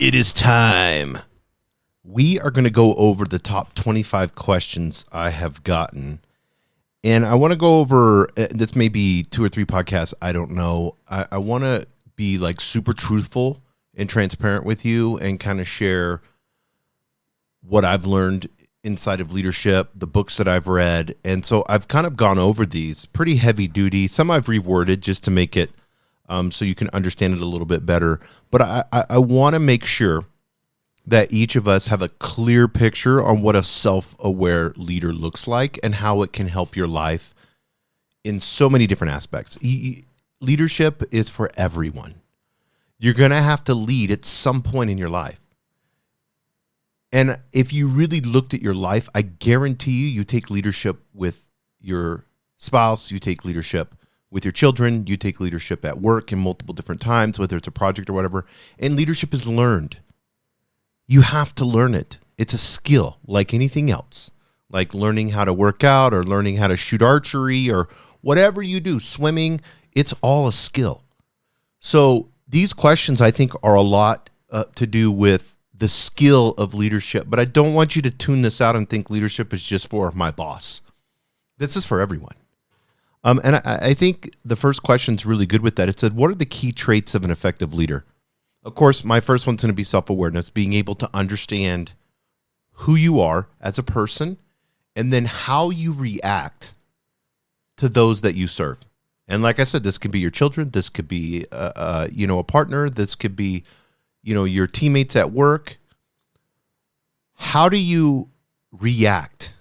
It is time. We are going to go over the top 25 questions I have gotten. And I want to go over, this may be 2 or 3 podcasts, I don't know. I want to be like super truthful and transparent with you and kind of share what I've learned inside of leadership, the books that I've read. And so I've kind of gone over these pretty heavy duty. Some I've reworded just to make it so you can understand it a little bit better. But I want to make sure that each of us have a clear picture on what a self-aware leader looks like and how it can help your life in so many different aspects. Leadership is for everyone. You're going to have to lead at some point in your life. And if you really looked at your life, I guarantee you take leadership with your spouse, you take leadership with your children, you take leadership at work in multiple different times, whether it's a project or whatever. And leadership is learned. You have to learn it. It's a skill like anything else, like learning how to work out or learning how to shoot archery or whatever you do, swimming. It's all a skill. So these questions, I think, are a lot to do with the skill of leadership. But I don't want you to tune this out and think leadership is just for my boss. This is for everyone. And I think the first question is really good with that. It said, what are the key traits of an effective leader? Of course, my first one's going to be self-awareness, being able to understand who you are as a person and then how you react to those that you serve. And like I said, this could be your children. This could be, a partner. This could be, your teammates at work. How do you react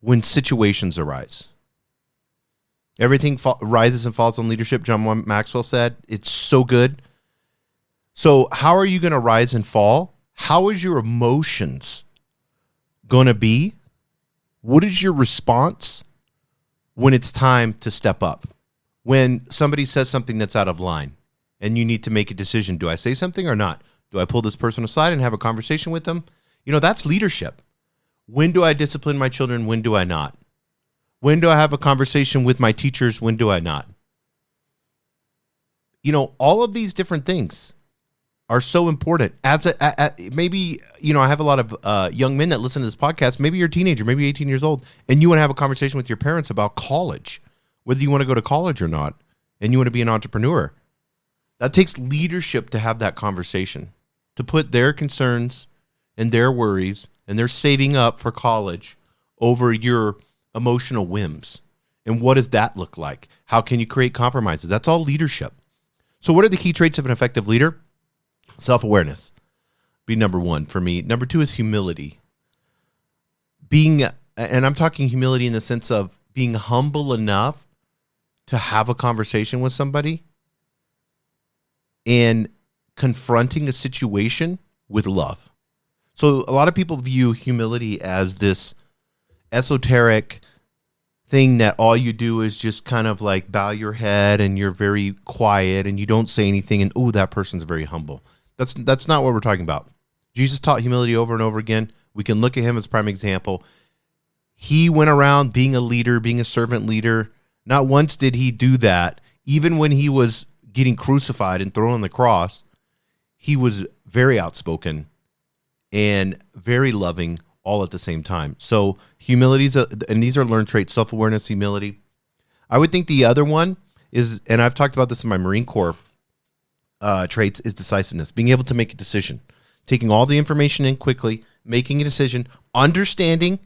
when situations arise? Everything rises and falls on leadership, John Maxwell said. It's so good. So how are you going to rise and fall? How is your emotions going to be? What is your response when it's time to step up? When somebody says something that's out of line and you need to make a decision, do I say something or not? Do I pull this person aside and have a conversation with them? That's leadership. When do I discipline my children? When do I not? When do I have a conversation with my teachers? When do I not? All of these different things are so important. Maybe, I have a lot of young men that listen to this podcast. Maybe you're a teenager, maybe 18 years old, and you want to have a conversation with your parents about college, whether you want to go to college or not, and you want to be an entrepreneur. That takes leadership to have that conversation, to put their concerns and their worries and their saving up for college over your emotional whims. And what does that look like? How can you create compromises? That's all leadership. So what are the key traits of an effective leader? Self-awareness be number 1 for me. Number 2 is humility. And I'm talking humility in the sense of being humble enough to have a conversation with somebody and confronting a situation with love. So a lot of people view humility as this esoteric thing that all you do is just kind of like bow your head and you're very quiet and you don't say anything and, oh, that person's very humble. That's not what we're talking about. Jesus taught humility over and over again. We can look at him as a prime example. He went around being a leader, being a servant leader. Not once did he do that. Even when he was getting crucified and thrown on the cross, he was very outspoken and very loving all at the same time. So humility and these are learned traits, self-awareness, humility. I would think the other one is, and I've talked about this in my Marine Corps traits, is decisiveness, being able to make a decision, taking all the information in quickly, making a decision, understanding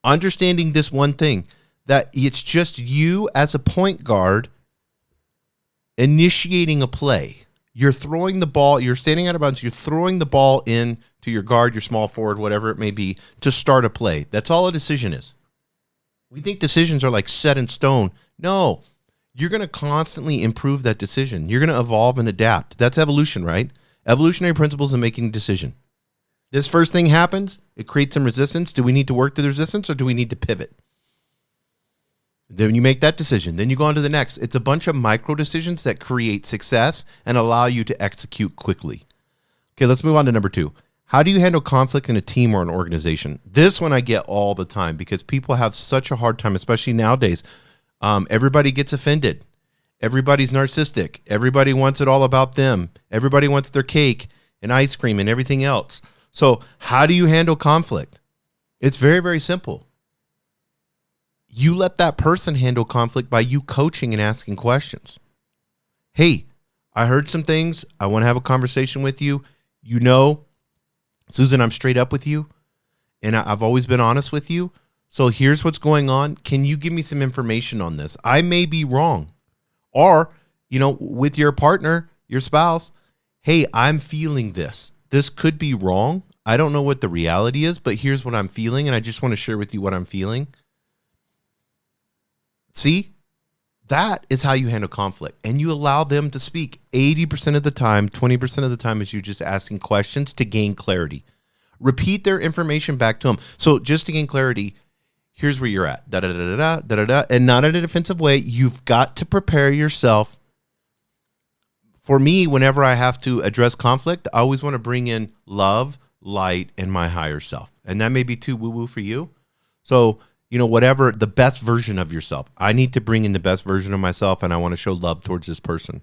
this one thing, that it's just you as a point guard initiating a play. You're throwing the ball, you're standing out of bounds, you're throwing the ball in to your guard, your small forward, whatever it may be, to start a play. That's all a decision is. We think decisions are like set in stone. No, you're going to constantly improve that decision. You're going to evolve and adapt. That's evolution, right? Evolutionary principles in making a decision. This first thing happens, it creates some resistance. Do we need to work through the resistance or do we need to pivot? Then you make that decision. Then you go on to the next. It's a bunch of micro decisions that create success and allow you to execute quickly. Okay, let's move on to number 2. How do you handle conflict in a team or an organization? This one I get all the time because people have such a hard time, especially nowadays. Everybody gets offended. Everybody's narcissistic. Everybody wants it all about them. Everybody wants their cake. and ice cream and everything else. So how do you handle conflict? It's very, very simple. You let that person handle conflict by you coaching and asking questions. Hey, I heard some things. I want to have a conversation with you. You know, Susan, I'm straight up with you, and I've always been honest with you. So here's what's going on. Can you give me some information on this? I may be wrong. Or, with your partner, your spouse, hey, I'm feeling this. This could be wrong. I don't know what the reality is, but here's what I'm feeling, and I just want to share with you what I'm feeling. See, that is how you handle conflict, and you allow them to speak 80% of the time. 20% of the time is you just asking questions to gain clarity. Repeat their information back to them. So just to gain clarity, here's where you're at, da-da-da-da-da, da-da-da, and not in a defensive way. You've got to prepare yourself. For me, whenever I have to address conflict, I always want to bring in love, light, and my higher self. And that may be too woo-woo for you. So, whatever, the best version of yourself. I need to bring in the best version of myself, and I want to show love towards this person.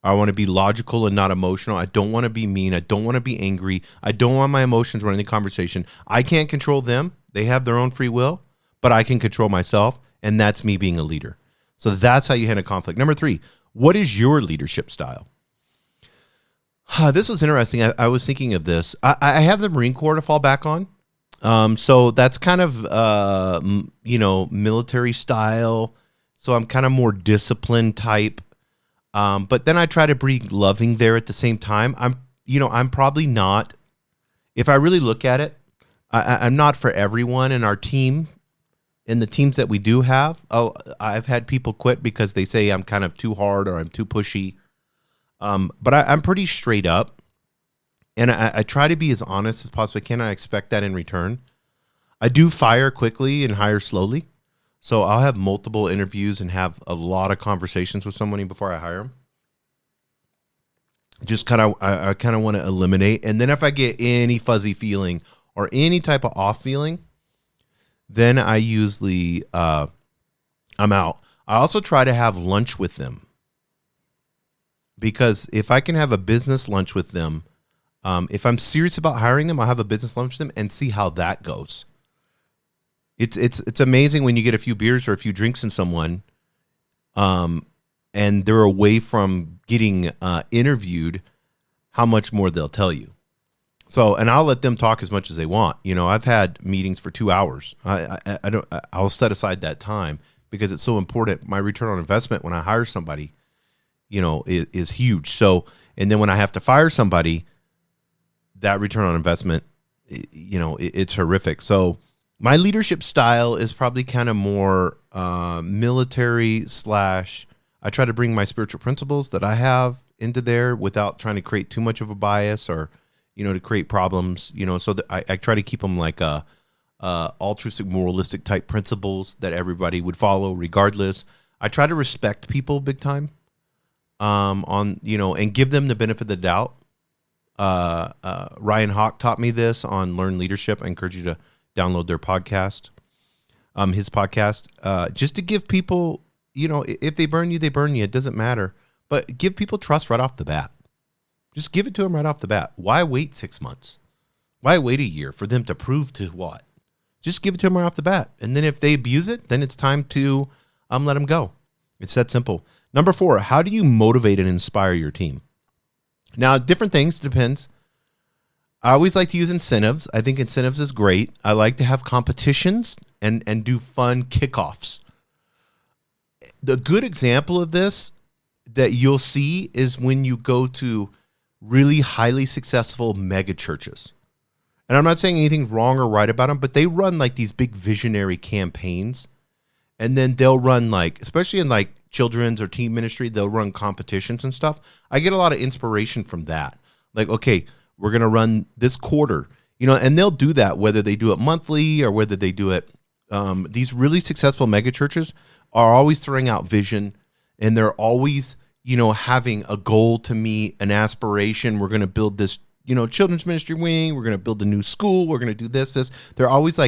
I want to be logical and not emotional. I don't want to be mean. I don't want to be angry. I don't want my emotions running the conversation. I can't control them. They have their own free will, but I can control myself, and that's me being a leader. So that's how you handle conflict. Number 3, what is your leadership style? This was interesting. I was thinking of this. I have the Marine Corps to fall back on. So that's kind of, military style. So I'm kind of more disciplined type. But then I try to be loving there at the same time. I'm probably not, if I really look at it, I'm not for everyone in our team. In the teams that we do have, I've had people quit because they say I'm kind of too hard or I'm too pushy. But I'm pretty straight up, and I try to be as honest as possible. I expect that in return. I do fire quickly and hire slowly. So I'll have multiple interviews and have a lot of conversations with somebody before I hire them. Just I kind of want to eliminate. And then if I get any fuzzy feeling or any type of off feeling, then I usually, I'm out. I also try to have lunch with them. Because if I can have a business lunch with them, if I'm serious about hiring them, I'll have a business lunch with them and see how that goes. It's amazing when you get a few beers or a few drinks in someone, and they're away from getting interviewed, how much more they'll tell you. So, and I'll let them talk as much as they want. I've had meetings for 2 hours. I'll set aside that time because it's so important. My return on investment when I hire somebody, is huge. So, and then when I have to fire somebody, that return on investment, it's horrific. So my leadership style is probably kind of more military / I try to bring my spiritual principles that I have into there without trying to create too much of a bias or, to create problems, so that I try to keep them like altruistic, moralistic type principles that everybody would follow regardless. I try to respect people big time. And give them the benefit of the doubt. Ryan Hawk taught me this on Learn Leadership. I encourage you to download their podcast, his podcast, just to give people, if they burn you, they burn you. It doesn't matter, but give people trust right off the bat. Just give it to them right off the bat. Why wait 6 months? Why wait a year for them to prove to what? Just give it to them right off the bat. And then if they abuse it, then it's time to let them go. It's that simple. Number 4, how do you motivate and inspire your team? Now, different things, depends. I always like to use incentives. I think incentives is great. I like to have competitions and do fun kickoffs. The good example of this that you'll see is when you go to really highly successful mega churches. And I'm not saying anything wrong or right about them, but they run like these big visionary campaigns. And then they'll run especially in children's or teen ministry, they'll run competitions and stuff. I get a lot of inspiration from that. Okay, we're going to run this quarter, and they'll do that, whether they do it monthly or whether they do it. These really successful mega churches are always throwing out vision, and they're always, having a goal to meet, an aspiration. We're going to build this, children's ministry wing. We're going to build a new school. We're going to do this. They're always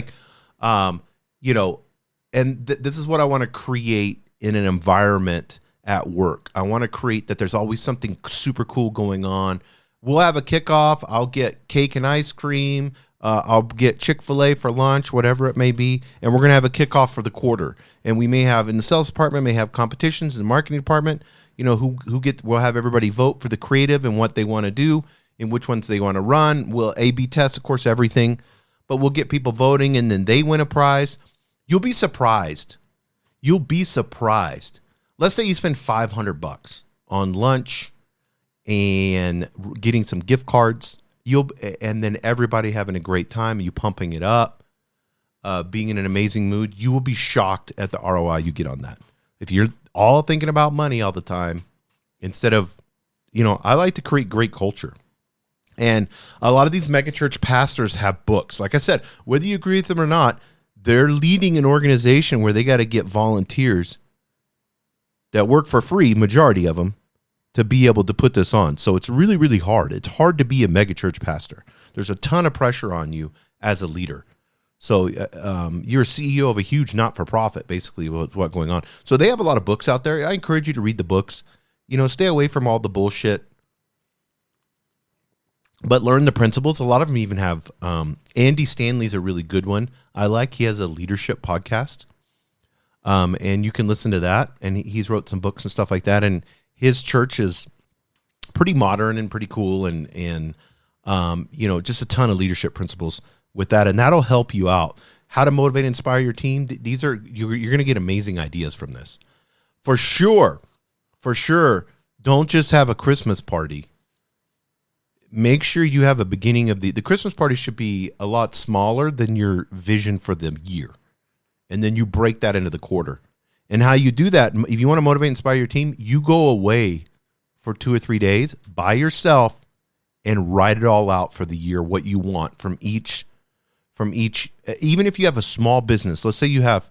and this is what I want to create in an environment at work. I want to create that there's always something super cool going on we'll have a kickoff. I'll get cake and ice cream. I'll get Chick-fil-A for lunch, whatever it may be. And we're going to have a kickoff for the quarter. And we may have, in the sales department, may have competitions. In the marketing department, we'll have everybody vote for the creative and what they want to do and which ones they want to run. We'll A/B test, of course, everything. But we'll get people voting, and then they win a prize. You'll be surprised. You'll be surprised. Let's say you spend $500 on lunch and getting some gift cards. And then everybody having a great time, you pumping it up, being in an amazing mood. You will be shocked at the ROI you get on that. If you're all thinking about money all the time, instead of, I like to create great culture. And a lot of these megachurch pastors have books. Like I said, whether you agree with them or not, they're leading an organization where they got to get volunteers that work for free, majority of them, to be able to put this on. So it's really, really hard. It's hard to be a megachurch pastor. There's a ton of pressure on you as a leader. So you're a CEO of a huge not-for-profit, basically, what's going on. So they have a lot of books out there. I encourage you to read the books. Stay away from all the bullshit, but learn the principles. A lot of them even have, Andy Stanley's a really good one. He has a leadership podcast, and you can listen to that. And he's wrote some books and stuff like that. And his church is pretty modern and pretty cool, and just a ton of leadership principles with that, and that'll help you out. How to motivate and inspire your team. These are you're going to get amazing ideas from this, for sure. Don't just have a Christmas party. Make sure you have a beginning of the Christmas party should be a lot smaller than your vision for the year, and then you break that into the quarter. And how you do that, if you want to motivate and inspire your team, you go away for 2 or 3 days by yourself and write it all out for the year, what you want from each, even if you have a small business, let's say you have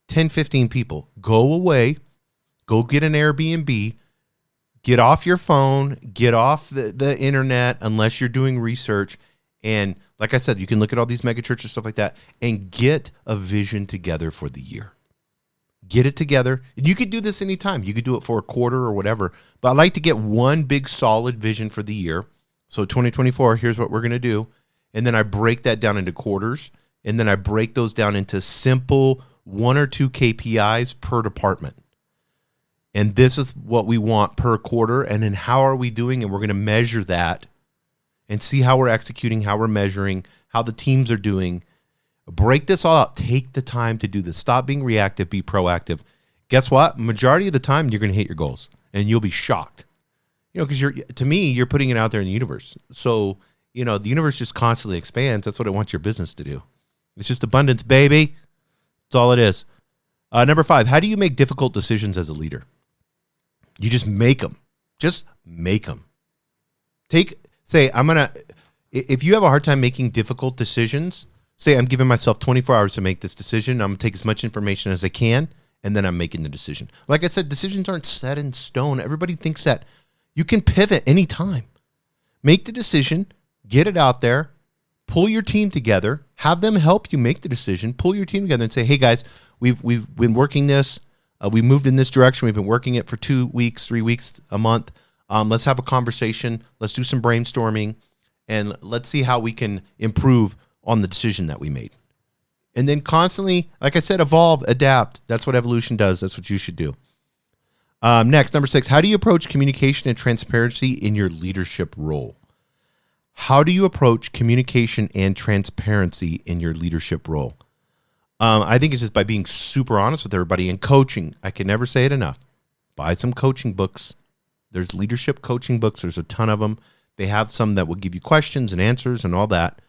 10, 15 people, go away, go get an Airbnb, get off your phone, get off the internet, unless you're doing research. And like I said, you can look at all these mega churches, stuff like that, and get a vision together for the year. Get it together. You could do this anytime. You could do it for a quarter or whatever. But I like to get one big solid vision for the year. So 2024, here's what we're going to do. And then I break that down into quarters. And then I break those down into simple 1 or 2 KPIs per department. And this is what we want per quarter. And then how are we doing? And we're going to measure that and see how we're executing, how we're measuring, how the teams are doing. Break this all out. Take the time to do this. Stop being reactive. Be proactive. Guess what? Majority of the time, you're going to hit your goals, and you'll be shocked. Because to me, you're putting it out there in the universe. So, the universe just constantly expands. That's what it wants your business to do. It's just abundance, baby. That's all it is. Number 5, how do you make difficult decisions as a leader? You just make them. Just make them. If you have a hard time making difficult decisions, say I'm giving myself 24 hours to make this decision. I'm going to take as much information as I can, and then I'm making the decision. Like I said, decisions aren't set in stone. Everybody thinks that you can pivot anytime. Make the decision, get it out there, pull your team together, have them help you make the decision, pull your team together and say, hey guys, we've been working this. We moved in this direction. We've been working it for 2 weeks, 3 weeks, a month. Let's have a conversation. Let's do some brainstorming, and let's see how we can improve on the decision that we made. And then constantly, like I said, evolve, adapt. That's what evolution does. That's what you should do. Next, number 6, how do you approach communication and transparency in your leadership role? How do you approach communication and transparency in your leadership role? I think it's just by being super honest with everybody and coaching. I can never say it enough. Buy some coaching books. There's leadership coaching books. There's a ton of them. They have some that will give you questions and answers and all that.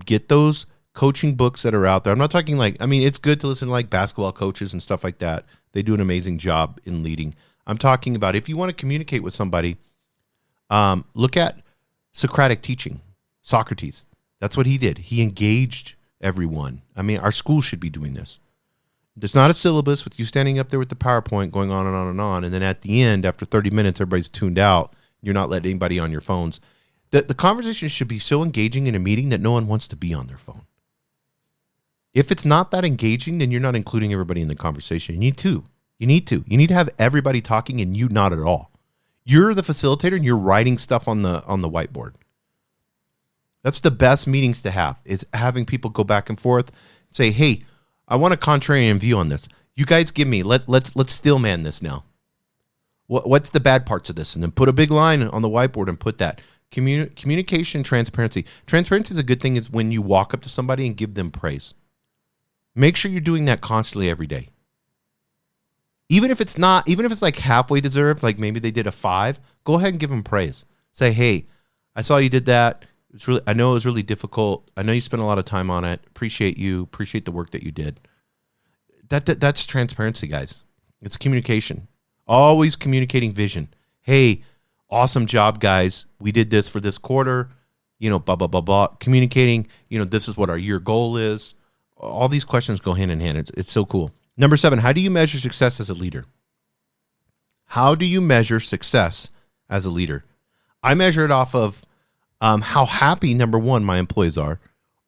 Get those coaching books that are out there. I'm not talking it's good to listen to basketball coaches and stuff like that. They do an amazing job in leading. I'm talking about if you want to communicate with somebody, look at Socratic teaching, Socrates. That's what he did. He engaged everyone. Our school should be doing this. There's not a syllabus with you standing up there with the PowerPoint going on and on and on. And then at the end, after 30 minutes, everybody's tuned out. You're not letting anybody on your phones. The conversation should be so engaging in a meeting that no one wants to be on their phone. If it's not that engaging, then you're not including everybody in the conversation. You need to. You need to have everybody talking and you not at all. You're the facilitator and you're writing stuff on the whiteboard. That's the best meetings to have, is having people go back and forth, say, hey, I want a contrarian view on this. You guys give me, let's steel man this now. What's the bad parts of this? And then put a big line on the whiteboard and put that. Communication, transparency. Transparency is a good thing is when you walk up to somebody and give them praise. Make sure you're doing that constantly every day. Even if it's like halfway deserved, like maybe they did a 5, go ahead and give them praise. Say, hey, I saw you did that. I know it was really difficult. I know you spent a lot of time on it. Appreciate you. Appreciate the work that you did. That's transparency, guys. It's communication. Always communicating vision. Hey, awesome job, guys. We did this for this quarter. Blah, blah, blah, blah. Communicating, this is what our year goal is. All these questions go hand in hand. It's so cool. Number 7, how do you measure success as a leader? How do you measure success as a leader? I measure it off of how happy, number 1, my employees are.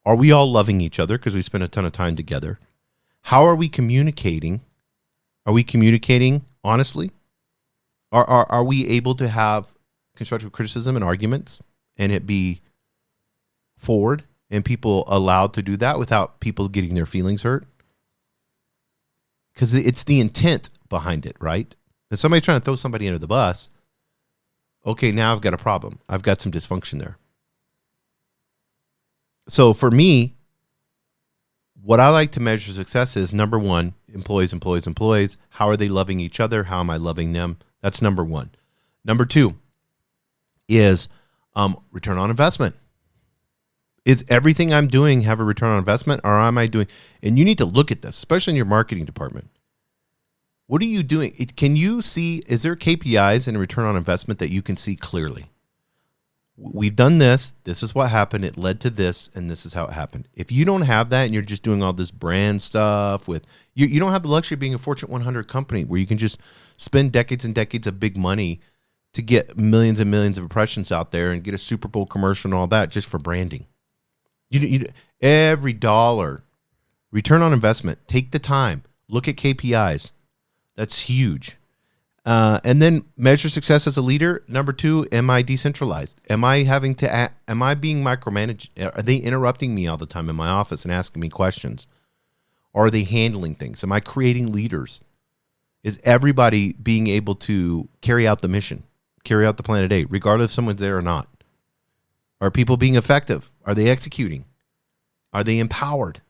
Are we all loving each other because we spend a ton of time together? How are we communicating? Are we communicating honestly? Are we able to have constructive criticism and arguments and it be forward and people allowed to do that without people getting their feelings hurt? Because it's the intent behind it, right? If somebody's trying to throw somebody under the bus, okay, now I've got a problem. I've got some dysfunction there. So for me, what I like to measure success is, number 1, employees. How are they loving each other? How am I loving them? That's number 1. Number 2 is return on investment. Is everything I'm doing have a return on investment, or am I doing? And you need to look at this, especially in your marketing department. What are you doing? Can you see, is there KPIs and return on investment that you can see clearly? We've done this. This is what happened. It led to this, and this is how it happened. If you don't have that and you're just doing all this brand stuff with, you don't have the luxury of being a Fortune 100 company where you can just spend decades and decades of big money to get millions and millions of impressions out there and get a Super Bowl commercial and all that just for branding. Every dollar, return on investment, take the time, look at KPIs. That's huge. And then measure success as a leader. Number 2, am I decentralized? Am I being micromanaged? Are they interrupting me all the time in my office and asking me questions? Or are they handling things? Am I creating leaders? Is everybody being able to carry out the mission, carry out the plan of day, regardless if someone's there or not? Are people being effective? Are they executing? Are they empowered?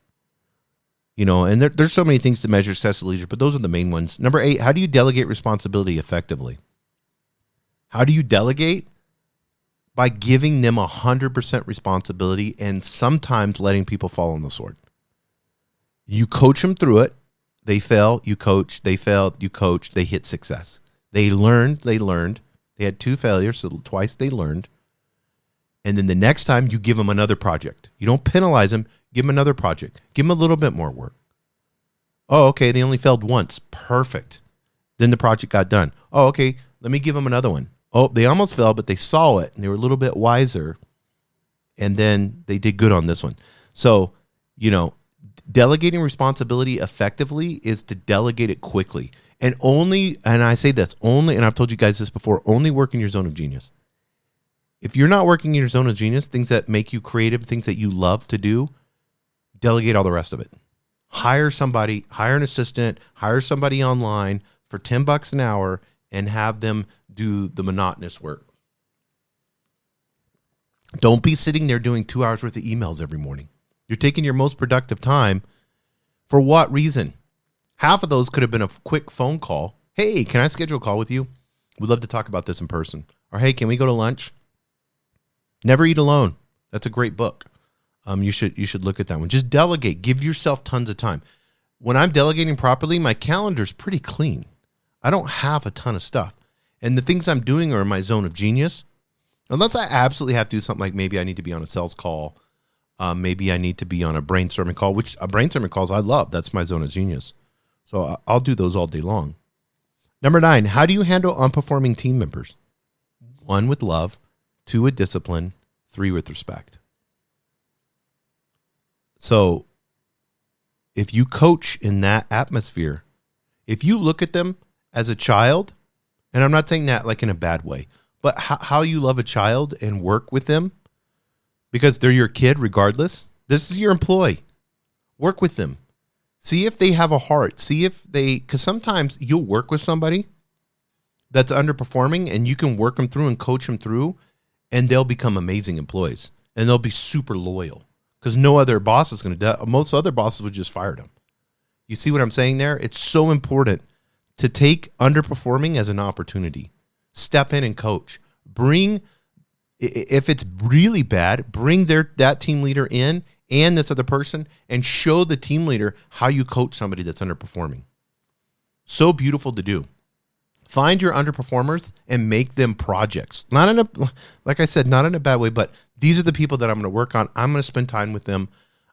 And there's so many things to measure success as a leader, but those are the main ones. Number 8, how do you delegate responsibility effectively? How do you delegate? By giving them 100% responsibility and sometimes letting people fall on the sword. You coach them through it. They fail, you coach. They fail, you coach. They hit success. They learned. They had 2 failures, so twice they learned. And then the next time you give them another project. You don't penalize them. Give them another project. Give them a little bit more work. Oh, okay, they only failed once. Perfect. Then the project got done. Oh, okay, let me give them another one. Oh, they almost fell, but they saw it, and they were a little bit wiser, and then they did good on this one. So, delegating responsibility effectively is to delegate it quickly. And I say this, and I've told you guys this before, only work in your zone of genius. If you're not working in your zone of genius, things that make you creative, things that you love to do, delegate all the rest of it. Hire somebody, hire an assistant, hire somebody online for $10 an hour and have them do the monotonous work. Don't be sitting there doing 2 hours worth of emails every morning. You're taking your most productive time. For what reason? Half of those could have been a quick phone call. Hey, can I schedule a call with you? We'd love to talk about this in person. Or hey, can we go to lunch? Never Eat Alone. That's a great book. You should look at that one. Just delegate. Give yourself tons of time. When I'm delegating properly, my calendar's pretty clean. I don't have a ton of stuff. And the things I'm doing are in my zone of genius. Unless I absolutely have to do something like maybe I need to be on a sales call. Maybe I need to be on a brainstorming call, which brainstorming calls I love. That's my zone of genius. So I'll do those all day long. Number 9, how do you handle unperforming team members? 1, with love. 2, with discipline. 3, with respect. So if you coach in that atmosphere, if you look at them as a child And I'm not saying that like in a bad way, but how you love a child and work with them because they're your kid regardless. This is your employee. Work with them. See if they have a heart. See if because sometimes you'll work with somebody that's underperforming and you can work them through and coach them through and they'll become amazing employees and they'll be super loyal because no other boss is going to do. Most other bosses would just fire them. You see what I'm saying there? It's so important to take underperforming as an opportunity. Step in and coach. If it's really bad, bring that team leader in and this other person and show the team leader how you coach somebody that's underperforming. So beautiful to do. Find your underperformers and make them projects. Like I said, not in a bad way, but these are the people that I'm going to work on. I'm going to spend time with them.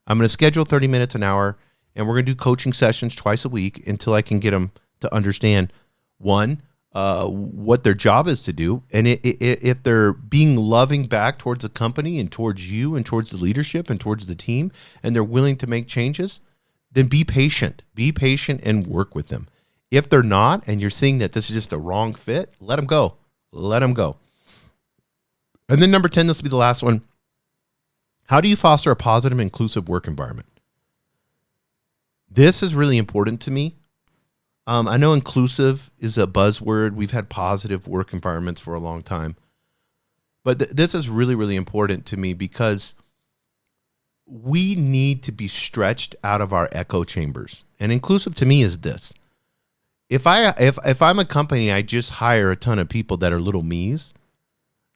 I'm going to schedule 30 minutes an hour, and we're going to do coaching sessions twice a week until I can get them to understand, one, what their job is to do. And if they're being loving back towards the company and towards you and towards the leadership and towards the team, and they're willing to make changes, then be patient. Be patient and work with them. If they're not, and you're seeing that this is just a wrong fit, let them go. Let them go. And then number 10, this will be the last one. How do you foster a positive, inclusive work environment? This is really important to me. I know inclusive is a buzzword. We've had positive work environments for a long time. But this is really, really important to me because we need to be stretched out of our echo chambers. And inclusive to me is this. If I'm a company, I just hire a ton of people that are little me's,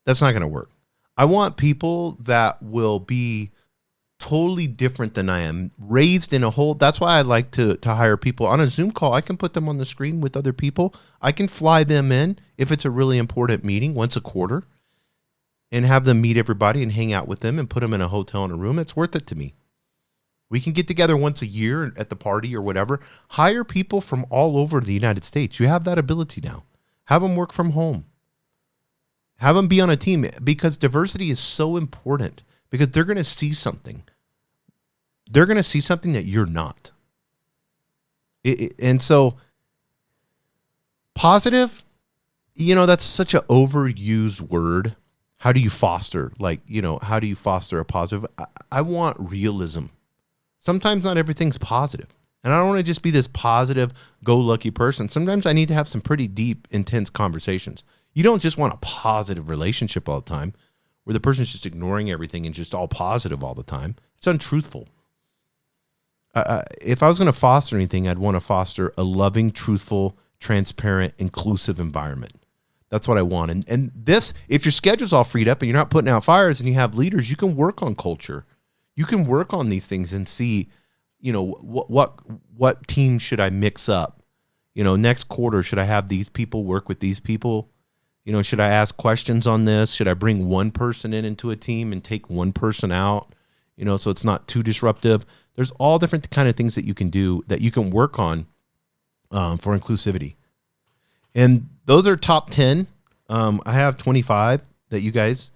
that's not going to work. I want people that will be totally different than I am, raised in a whole. That's why I like to hire people on a Zoom call. I can put them on the screen with other people. I can fly them in if it's a really important meeting once a quarter and have them meet everybody and hang out with them and put them in a hotel in a room. It's worth it to me. We can get together once a year at the party or whatever. Hire people from all over the United States. You have that ability now. Have them work from home. Have them be on a team because diversity is so important because they're going to see something. They're going to see something that you're not. And so positive, that's such an overused word. How do you foster? How do you foster a positive? I want realism. Sometimes not everything's positive. And I don't want to just be this positive, go-lucky person. Sometimes I need to have some pretty deep, intense conversations. You don't just want a positive relationship all the time where the person's just ignoring everything and just all positive all the time. It's untruthful. If I was going to foster anything, I'd want to foster a loving, truthful, transparent, inclusive environment. That's what I want. And this, if your schedule's all freed up and you're not putting out fires and you have leaders, you can work on culture. You can work on these things and see, what team should I mix up? Next quarter, should I have these people work with these people? Should I ask questions on this? Should I bring one person into a team and take one person out? So it's not too disruptive. There's all different kind of things that you can do that you can work on for inclusivity. And those are top 10. I have 25 that you guys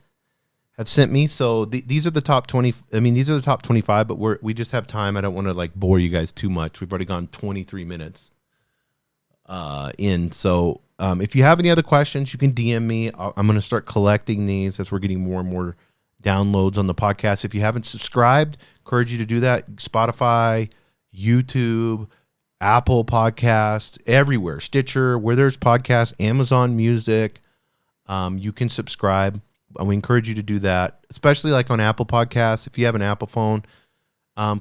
have sent me. So these are the top 20. These are the top 25, but we just have time. I don't want to bore you guys too much. We've already gone 23 minutes in. So if you have any other questions, you can DM me. I'm going to start collecting these as we're getting more and more downloads on the podcast. If you haven't subscribed, encourage you to do that. Spotify, YouTube, Apple Podcasts, everywhere. Stitcher, where there's podcasts, Amazon Music. You can subscribe. We encourage you to do that, especially on Apple Podcasts. If you have an Apple phone,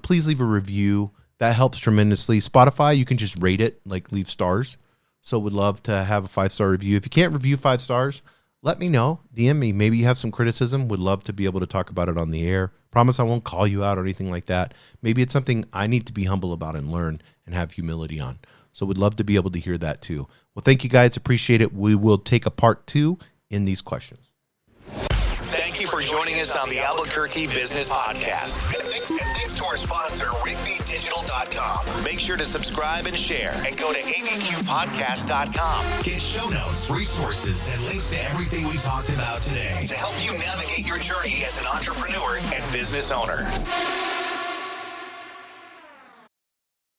please leave a review. That helps tremendously. Spotify, you can just rate it, leave stars. So would love to have a 5-star review. If you can't review 5 stars, let me know. DM me. Maybe you have some criticism. Would love to be able to talk about it on the air. Promise I won't call you out or anything like that. Maybe it's something I need to be humble about and learn and have humility on. So would love to be able to hear that too. Well, thank you guys. Appreciate it. We will take a part 2 in these questions. Thank you for joining us on the Albuquerque Business Podcast. And thanks to our sponsor, RigbyDigital.com. Make sure to subscribe and share. And go to abqpodcast.com. Get show notes, resources, and links to everything we talked about today to help you navigate your journey as an entrepreneur and business owner.